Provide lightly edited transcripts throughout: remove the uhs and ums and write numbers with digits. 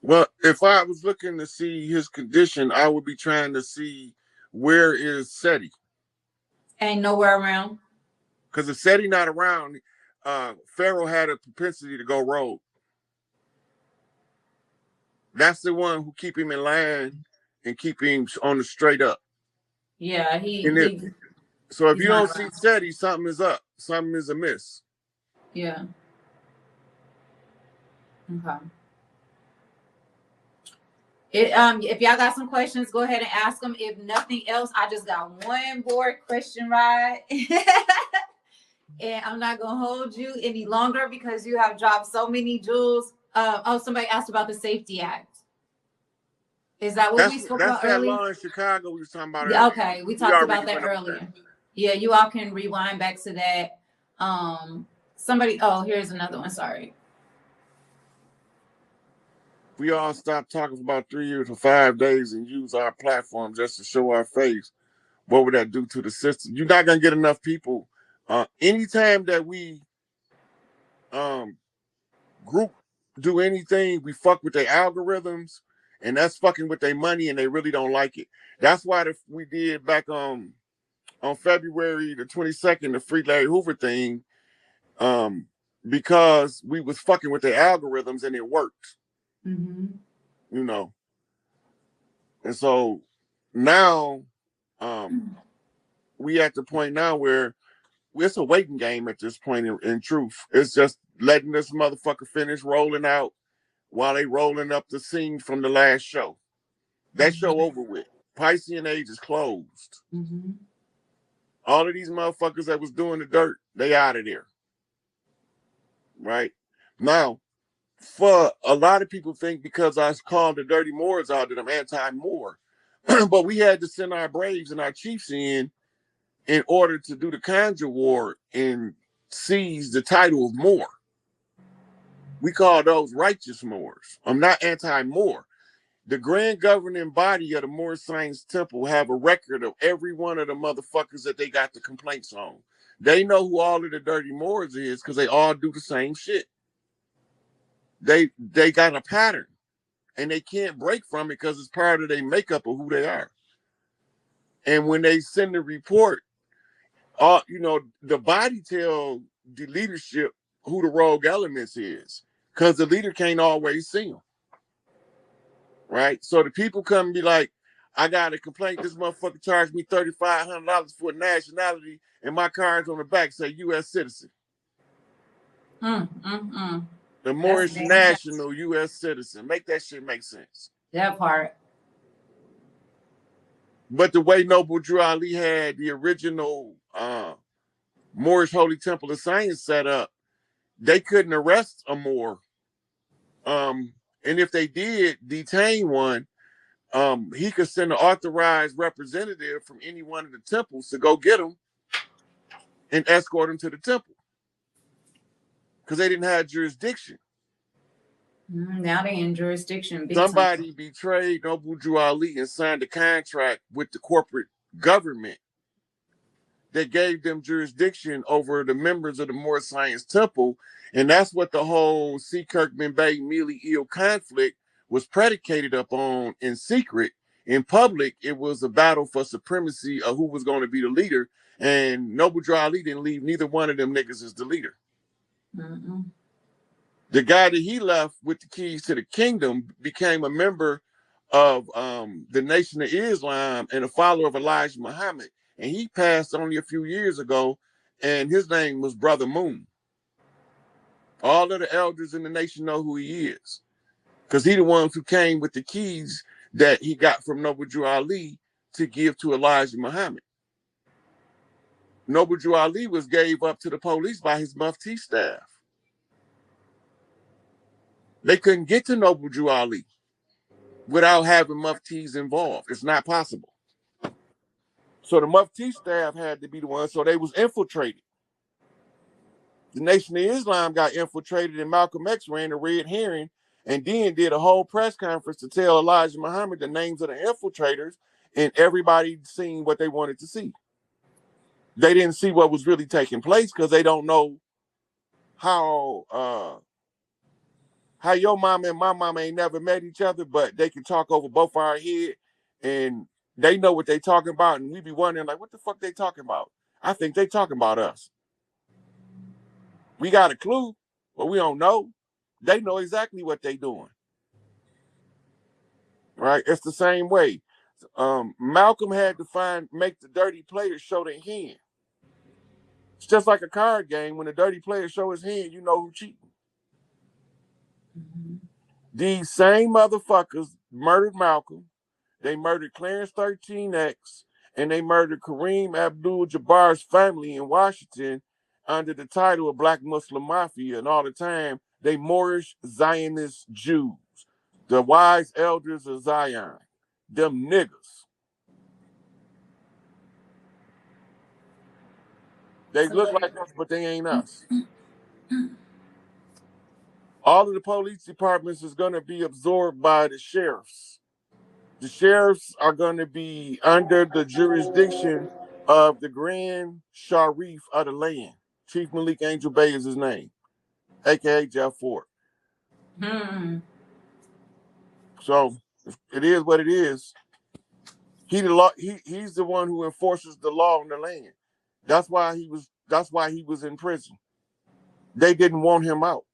Well, if I was looking to see his condition, I would be trying to see where is SETI. Ain't nowhere around. Because if SETI not around, Pharaoh had a propensity to go rogue. That's the one who keep him in line and keep him on the straight up. Yeah, so if he's you not don't see around. SETI, something is up. Something is amiss. Yeah. Okay. If y'all got some questions, go ahead and ask them. If nothing else, I just got one more question, right? And I'm not gonna hold you any longer because you have dropped so many jewels. Somebody asked about the Safety Act. Is that what we spoke That's about that earlier? law in Chicago we was talking about Yeah, earlier. okay, we We talked already about that went over earlier. that. Yeah, you all can rewind back to that. Somebody. Oh, here's another one. Sorry. We all stopped talking for about 3 years or 5 days and use our platform just to show our face. What would that do to the system? You're not gonna get enough people. Anytime that we group do anything, we fuck with their algorithms, and that's fucking with their money, and they really don't like it. That's why we did back on February the 22nd, the Free Larry Hoover thing, because we was fucking with their algorithms and it worked. Mm-hmm. You know. And so now we at the point now where it's a waiting game at this point in truth. It's just letting this motherfucker finish rolling out while they rolling up the scene from the last show. That show over with. Piscean Age is closed. Mm-hmm. All of these motherfuckers that was doing the dirt, they out of there. Right? Now, for a lot of people think because I called the Dirty Moors out that I'm anti-Moor. But we had to send our Braves and our Chiefs in order to do the Conjure War and seize the title of Moor. We call those righteous Moors. I'm not anti-Moor. The grand governing body of the Moorish Science Temple have a record of every one of the motherfuckers that they got the complaints on. They know who all of the Dirty Moors is because they all do the same shit. They got a pattern, and they can't break from it because it's part of their makeup of who they are. And when they send the report, the body tell the leadership who the rogue elements is, because the leader can't always see them. Right? So the people come and be like, I got a complaint. This motherfucker charged me $3,500 for nationality, and my card's on the back say U.S. citizen. The Moorish national U.S. citizen. Make that shit make sense. That part. But the way Noble Drew Ali had the original Moorish Holy Temple of Science set up, they couldn't arrest a Moor. And if they did detain one, he could send an authorized representative from any one of the temples to go get him and escort him to the temple. Because they didn't have jurisdiction. Now they in jurisdiction. Somebody betrayed Noble Drew Ali and signed a contract with the corporate government that gave them jurisdiction over the members of the Moorish Science Temple. And that's what the whole C. Kirkman Bay Mealy Eel conflict was predicated upon in secret. In public, it was a battle for supremacy of who was going to be the leader. And Noble Drew Ali didn't leave neither one of them niggas as the leader. The guy that he left with the keys to the kingdom became a member of the Nation of Islam and a follower of Elijah Muhammad. And he passed only a few years ago, and his name was Brother Moon. All of the elders in the nation know who he is, because he the ones who came with the keys that he got from Noble Drew Ali to give to Elijah Muhammad. Noble Drew Ali was gave up to the police by his Mufti staff. They couldn't get to Noble Drew Ali without having Muftis involved. It's not possible. So the Mufti staff had to be the ones, so they was infiltrated. The Nation of Islam got infiltrated, and Malcolm X ran a red herring and then did a whole press conference to tell Elijah Muhammad the names of the infiltrators, and everybody seen what they wanted to see. They didn't see what was really taking place because they don't know how how your mama and my mama ain't never met each other, but they can talk over both our head, and they know what they talking about, and we be wondering like, what the fuck they talking about? I think they talking about us. We got a clue, but we don't know. They know exactly what they doing. Right? It's the same way. Malcolm had to make the dirty players show their hand. It's just like a card game. When the dirty player show his hand, you know who cheating. Mhm. These same motherfuckers murdered Malcolm. They murdered Clarence 13X, and they murdered Kareem Abdul-Jabbar's family in Washington under the title of Black Muslim Mafia, and all the time they Moorish Zionist Jews, the wise elders of Zion, them niggas. They So look what? like us, but they ain't us. All of the police departments is going to be absorbed by the sheriffs. The sheriffs are going to be under the jurisdiction of the Grand Sharif of the land. Chief Malik Angel Bay is his name, aka Jeff Ford. Hmm. So it is what it is. He's the one who enforces the law in the land. That's why he was in prison. They didn't want him out.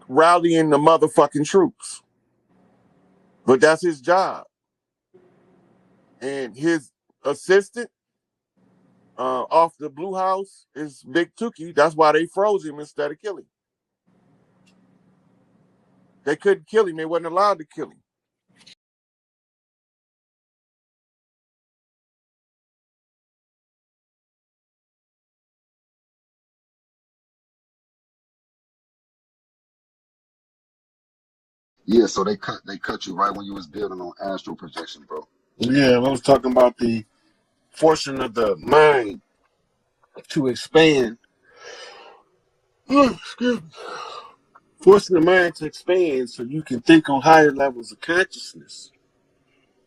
Rallying the motherfucking troops. But that's his job. And his assistant off the Blue House is Big Tookie. That's why they froze him instead of killing him. They couldn't kill him. They wasn't allowed to kill him. Yeah, so they cut you right when you was building on astral projection, bro. Yeah, I was talking about the forcing of the mind to expand. Excuse me. Forcing the mind to expand so you can think on higher levels of consciousness.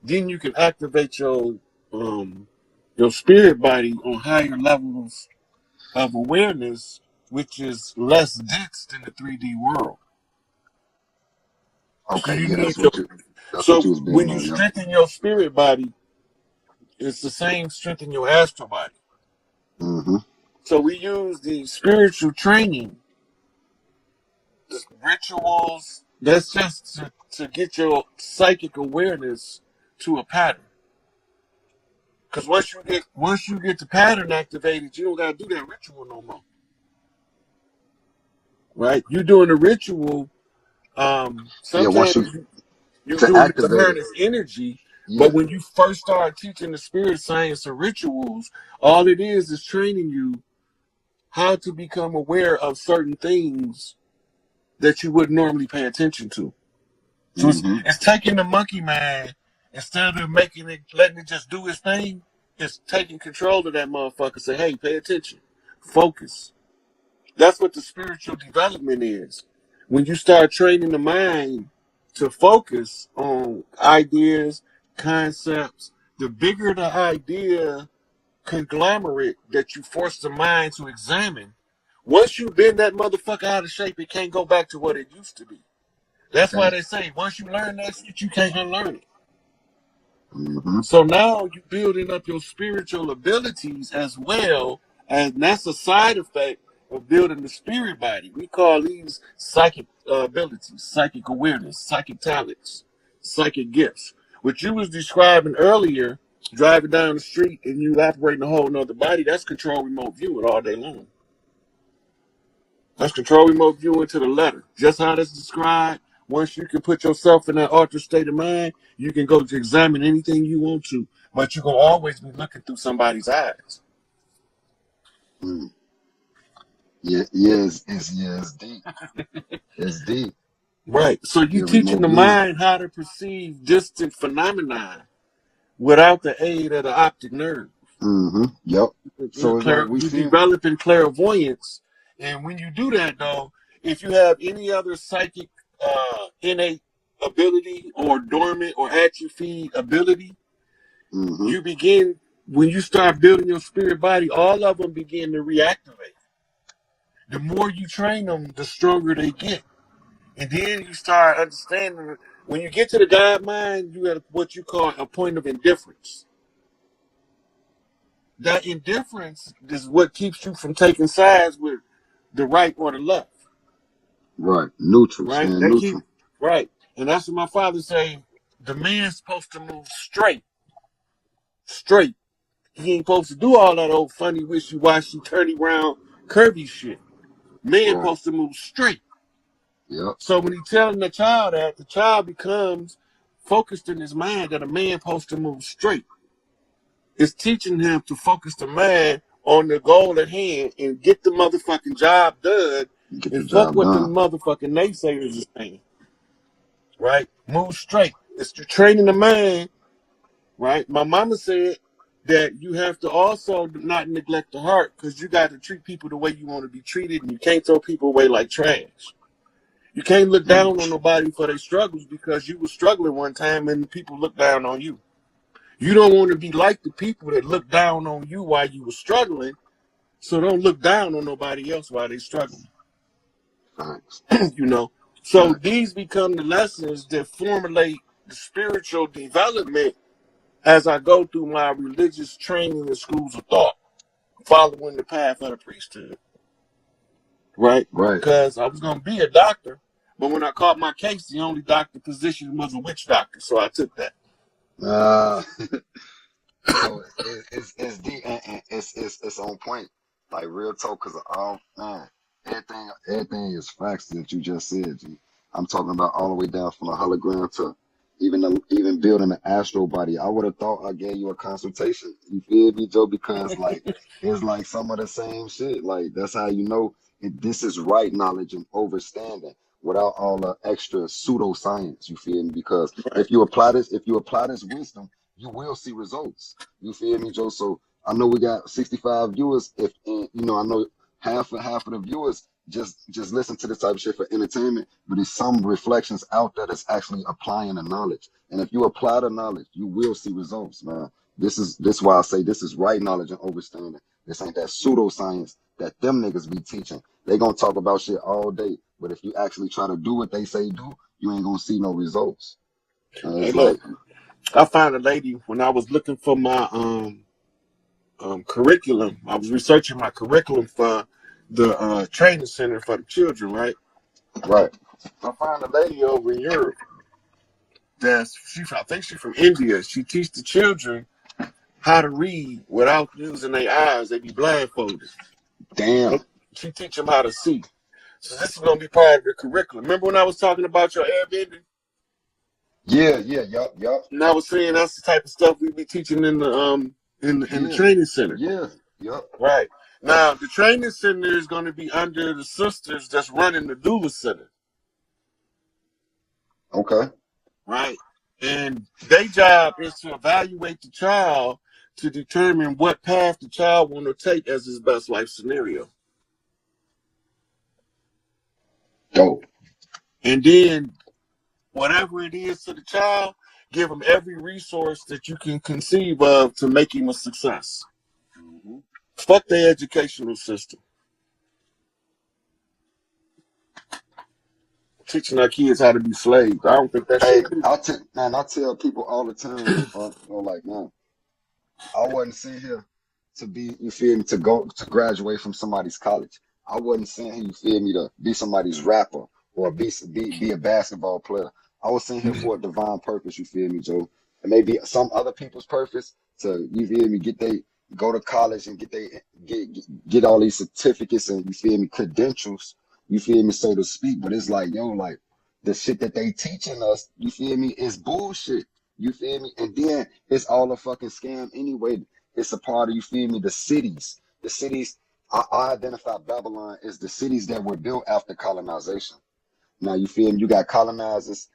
Then you can activate your spirit body on higher levels of awareness, which is less dense than the 3D world. So Okay, you yeah, need that's so what you was when building you on, yeah. strengthen your spirit body, it's the same strength in your astral body. Mm-hmm. So we use the spiritual training, the rituals. That's just to get your psychic awareness to a pattern. Because once you get the pattern activated, you don't gotta do that ritual no more. Right? You're doing the ritual. Yeah, once Sometimes you're to doing it to activate it. harness energy, Yeah. but when you first start teaching the spirit science of rituals, all it is training you how to become aware of certain things that you wouldn't normally pay attention to. So Mm-hmm. it's taking the monkey mind instead of letting it just do its thing. It's taking control of that motherfucker. Say, hey, pay attention, focus. That's what the spiritual development is. When you start training the mind to focus on ideas, concepts, the bigger the idea conglomerate that you force the mind to examine, once you bend that motherfucker out of shape, it can't go back to what it used to be. That's why Okay. they say once you learn that shit, you can't unlearn it. Mm-hmm. So now you're building up your spiritual abilities as well, and that's a side effect of building the spirit body. We call these psychic abilities, psychic awareness, psychic talents, psychic gifts. What you was describing earlier, driving down the street and you operating a whole nother body, that's control remote viewing all day long. That's control remote viewing to the letter. Just how that's described. Once you can put yourself in that altered state of mind, you can go to examine anything you want to, but you're gonna always be looking through somebody's eyes. Mm. Yeah, it's deep. It's deep. Right. So you Yeah, teaching remote the viewing. mind how to perceive distant phenomena without the aid of the optic nerve. Mm-hmm. Yep. So it's like we You see. developing clairvoyance, and when you do that, though, if you have any other psychic innate ability or dormant or atrophied ability, Mm-hmm. you begin when you start building your spirit body. All of them begin to reactivate. the more you train them, the stronger they get. And then you start understanding when you get to the God mind, you have what you call a point of indifference. That indifference is what keeps you from taking sides with the right or the left. Right. Neutral. Right? Staying That keep neutral. right. And that's what my father say. The man's supposed to move straight. Straight. He ain't supposed to do all that old funny, wishy-washy, turny round, curvy shit. Man Right. supposed to move straight. Yep. So when he telling the child that, the child becomes focused in his mind that a man supposed to move straight. It's teaching him to focus the mind on the goal at hand and get the motherfucking job done Get the and fuck job what the done. motherfucking naysayers is saying. Right? Move straight. It's training the mind. Right? My mama said that you have to also not neglect the heart because you got to treat people the way you want to be treated and you can't throw people away like trash. You can't look down on nobody for their struggles because you were struggling one time and people look down on you. You don't want to be like the people that look down on you while you were struggling, so don't look down on nobody else while they're struggling. Facts. You know? So Facts. these become the lessons that formulate the spiritual development as I go through my religious training in schools of thought, following the path of the priesthood. Right? Right. Because I was going to be a doctor, but when I caught my case, the only doctor position was a witch doctor, so I took that. Uh, so it's on point, like real talk. Cause man, everything is facts that you just said. G. I'm talking about all the way down from the hologram to even building an astral body. I would have thought I gave you a consultation. You feel me, Joe? Because like it's like some of the same shit. Like that's how you know this is right knowledge and overstanding without all the extra pseudoscience. You feel me? Because Right. if you apply this wisdom, you will see results. You feel me, Joe? So I know we got 65 viewers. If I know half of the viewers just listen to this type of shit for entertainment, but there's some reflections out there that's actually applying the knowledge. And if you apply the knowledge, you will see results, man. This why I say this is right knowledge and understanding. This ain't that pseudoscience that them niggas be teaching. They gonna talk about shit all day, but if you actually try to do what they say do, you ain't gonna see no results. And Hey, it's like, look, I found a lady when I was looking for my curriculum. I was researching my curriculum for the training center for the children, right? right. I found a lady over in Europe I think she's from India. She teaches the children how to read without using their eyes. They be blindfolded. Damn. She teach them how to see. So this is gonna be part of the curriculum. Remember when I was talking about your Airbnb? Yeah, yeah, yup. And I was saying that's the type of stuff we be teaching in the Yeah, training center. yeah, yup. Right. Now, the training center is going to be under the sisters that's running the doula center. Okay. Right. And their job is to evaluate the child to determine what path the child want to take as his best life scenario. Dope. And then whatever it is to the child, give him every resource that you can conceive of to make him a success. Mhm. Fuck the educational system. Teaching our kids how to be slaves. I don't think that Hey, should be. I tell people all the time, like, man, I wasn't sent here to be, you feel me, to go to graduate from somebody's college. I wasn't sent here, you feel me, to be somebody's rapper or be a basketball player. I was sent here for a divine purpose, you feel me, Joe? And maybe some other people's purpose to, you feel me, go to college and get all these certificates and you feel me, credentials, you feel me, so to speak. But it's like, yo, like the shit that they teaching us, you feel me, is bullshit. You feel me? And then it's all a fucking scam anyway. It's a part of, you feel me, the cities. The cities, I identify Babylon as the cities that were built after colonization. Now, you feel me? You got colonizers,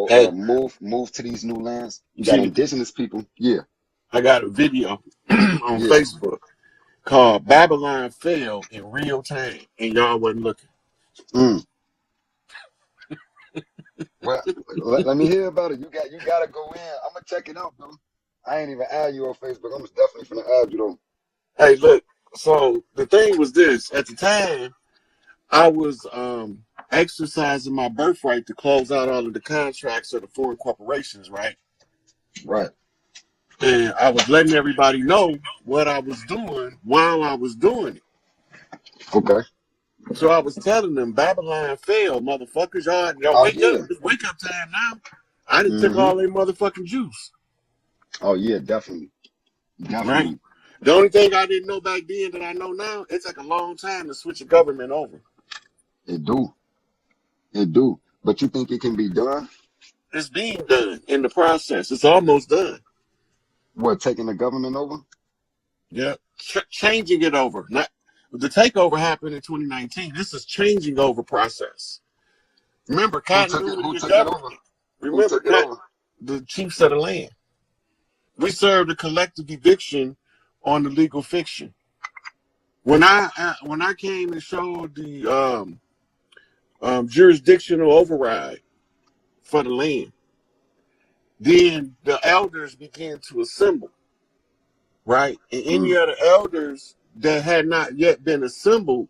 Hey, move to these new lands. You got Chief, indigenous people. Yeah, I got a video on yeah. Facebook called Babylon Fell in Real Time, and y'all wasn't looking. Mm. Well, let me hear about it. You gotta go in. I'm gonna check it out, though. I ain't even add you on Facebook. I'm definitely finna add you though. Hey, look, so the thing was this. At the time, I was exercising my birthright to close out all of the contracts of the foreign corporations, right? Right. And I was letting everybody know what I was doing while I was doing it. Okay. So I was telling them, Babylon fell, motherfuckers. Y'all Oh wake up. yeah. It's wake up time now. I done took Mm-hmm. all their motherfucking juice. Oh yeah, definitely. Right? Definitely. The only thing I didn't know back then that I know now, it took a long time to switch a government over. It do. It do. But you think it can be done? It's being done in the process. It's almost done. What, taking the government over? Yeah. Changing it over. Not the takeover happened in 2019. This is changing over process. Remember, Who took it? continuity Who of took it over? government. Who Remember, took it over? the chiefs of the land. We served a collective eviction on the legal fiction. When I came and showed the jurisdictional override for the land, then the elders began to assemble, right? And any other elders that had not yet been assembled,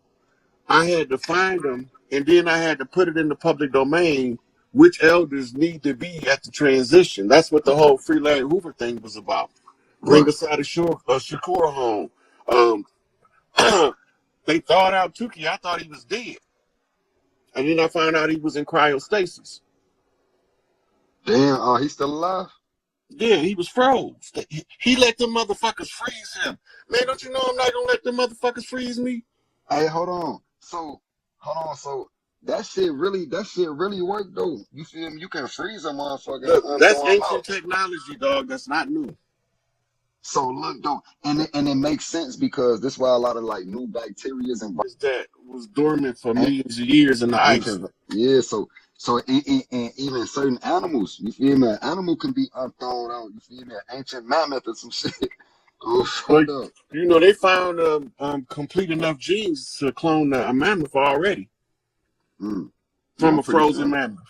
I had to find them, and then I had to put it in the public domain, which elders need to be at the transition. That's what the whole Free Larry Hoover thing was about. Bring Right. us out of Shakur home. They thawed out Tukey. I thought he was dead. And then I found out he was in cryostasis. Damn, he's still alive? Yeah, he was froze. He let them motherfuckers freeze him. Man, don't you know I'm not gonna let them motherfuckers freeze me? Hey, hold on. So that shit really worked though. You feel me? You can freeze a motherfucker Look, and that's throw him ancient out. technology, dog. That's not new. So look though, and it makes sense because this is why a lot of like new bacterias and That was dormant for millions of years in the ice. ancient, yeah. So and even certain animals, you feel me? An animal can be thrown out. You feel me? An ancient mammoth or some shit. Oh, But fucked up. you know they found complete enough genes to clone a mammoth already Yeah, from I'm a pretty frozen sure. mammoth.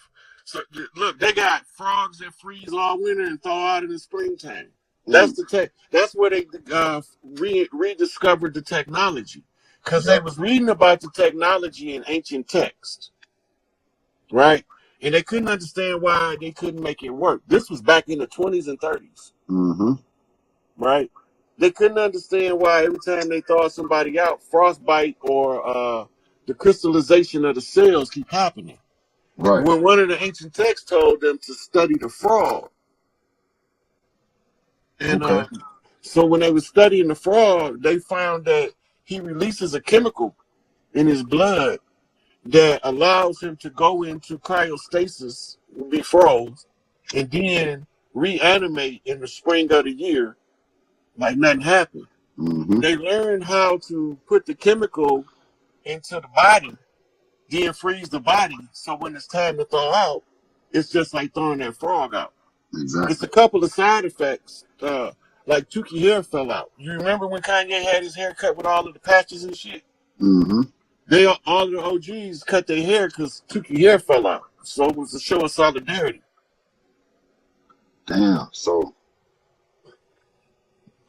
So look, they got frogs that freeze all winter and thaw out in the springtime. That's the tech. That's where they rediscovered the technology, because they Yep. was reading about the technology in ancient texts, right? And they couldn't understand why they couldn't make it work. This was back in the 20s and 30s, Mm-hmm. right? They couldn't understand why every time they thaw somebody out, frostbite or the crystallization of the cells keep happening. Right. When one of the ancient texts told them to study the frog, and Okay. so when they were studying the frog, they found that he releases a chemical in his blood that allows him to go into cryostasis, be froze, and then reanimate in the spring of the year like nothing happened. Mm-hmm. They learned how to put the chemical into the body, then freeze the body, so when it's time to thaw out, it's just like throwing that frog out. It's Exactly. a couple of side effects. Like Tukey hair fell out. You remember when Kanye had his hair cut with all of the patches and shit? Mm-hmm. They all of the OGs cut their hair because Tukey hair fell out. So it was a show of solidarity. Damn. So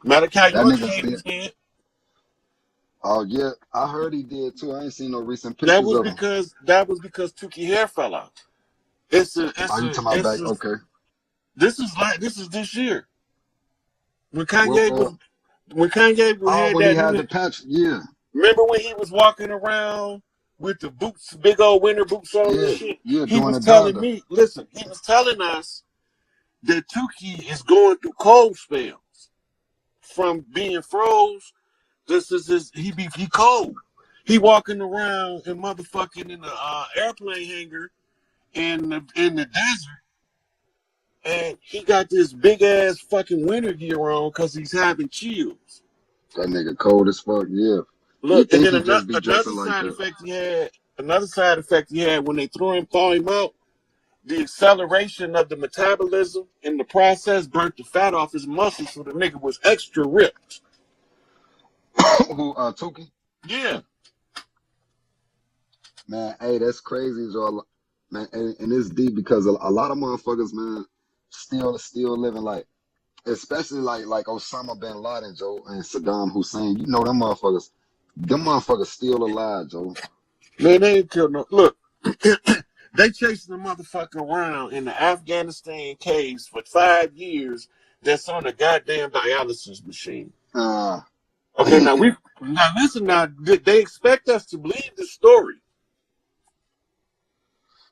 Malachi that York nigga shaved still. his head. Oh yeah, I heard he did too. I ain't seen no recent That pictures was of him. because Tukey hair fell out. Are you talking about back? Okay. This is this year. When Well, Kanye had when he had the that. patch, yeah, Remember when he was walking around with the boots, big old winter boots on and yeah, shit? yeah, He doing was the telling Donda. me, listen, he was telling us that Tukey is going through cold spells from being froze. This is he cold. He walking around and motherfucking in the airplane hangar in the desert, and he got this big ass fucking winter gear on because he's having chills. That nigga cold as fuck. Yeah, you Look, and think then he just be another dressing like side that? effect he had. Another side effect he had when they thaw him out. The acceleration of the metabolism in the process burnt the fat off his muscles, so the nigga was extra ripped. Who? Tuki? Yeah, Man, hey, that's crazy, Joe. Man, and it's deep because a lot of motherfuckers, man, still living like, especially like Osama bin Laden, Joe, and Saddam Hussein. You know them motherfuckers still alive, Joe. Man, they ain't killed no. Look, they chasing the motherfucker around in the Afghanistan caves for 5 years. That's on a goddamn dialysis machine. Okay, now listen. Now they expect us to believe this story.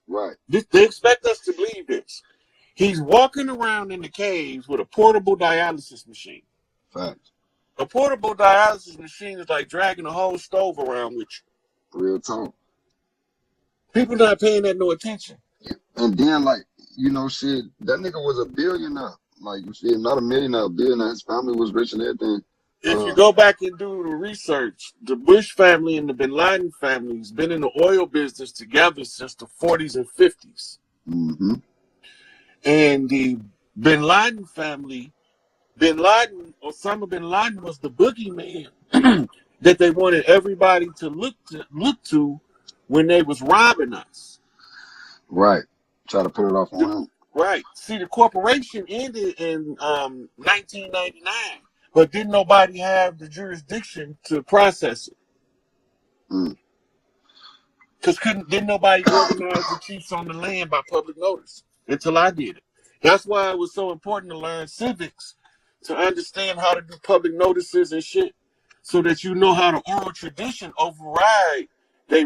Right. They expect us to believe this. He's walking around in the caves with a portable dialysis machine. Facts. A portable dialysis machine is like dragging a whole stove around with you. Real talk. People not paying that no attention. And then, like, you know, shit, that nigga was a billionaire. Like, you feel, not a millionaire, a billionaire. His family was rich and everything. If you go back and do the research, the Bush family and the Bin Laden family has been in the oil business together since the 40s and 50s. Mm-hmm. And the Bin Laden family, Osama Bin Laden was the boogeyman that they wanted everybody to look to when they was robbing us. Right. Try to put it off on him. Right. See, the corporation ended in 1999, but didn't nobody have the jurisdiction to process it. Because didn't nobody organize the chiefs on the land by public notice until I did it. That's why it was so important to learn civics, to understand how to do public notices and shit, so that you know how the oral tradition override they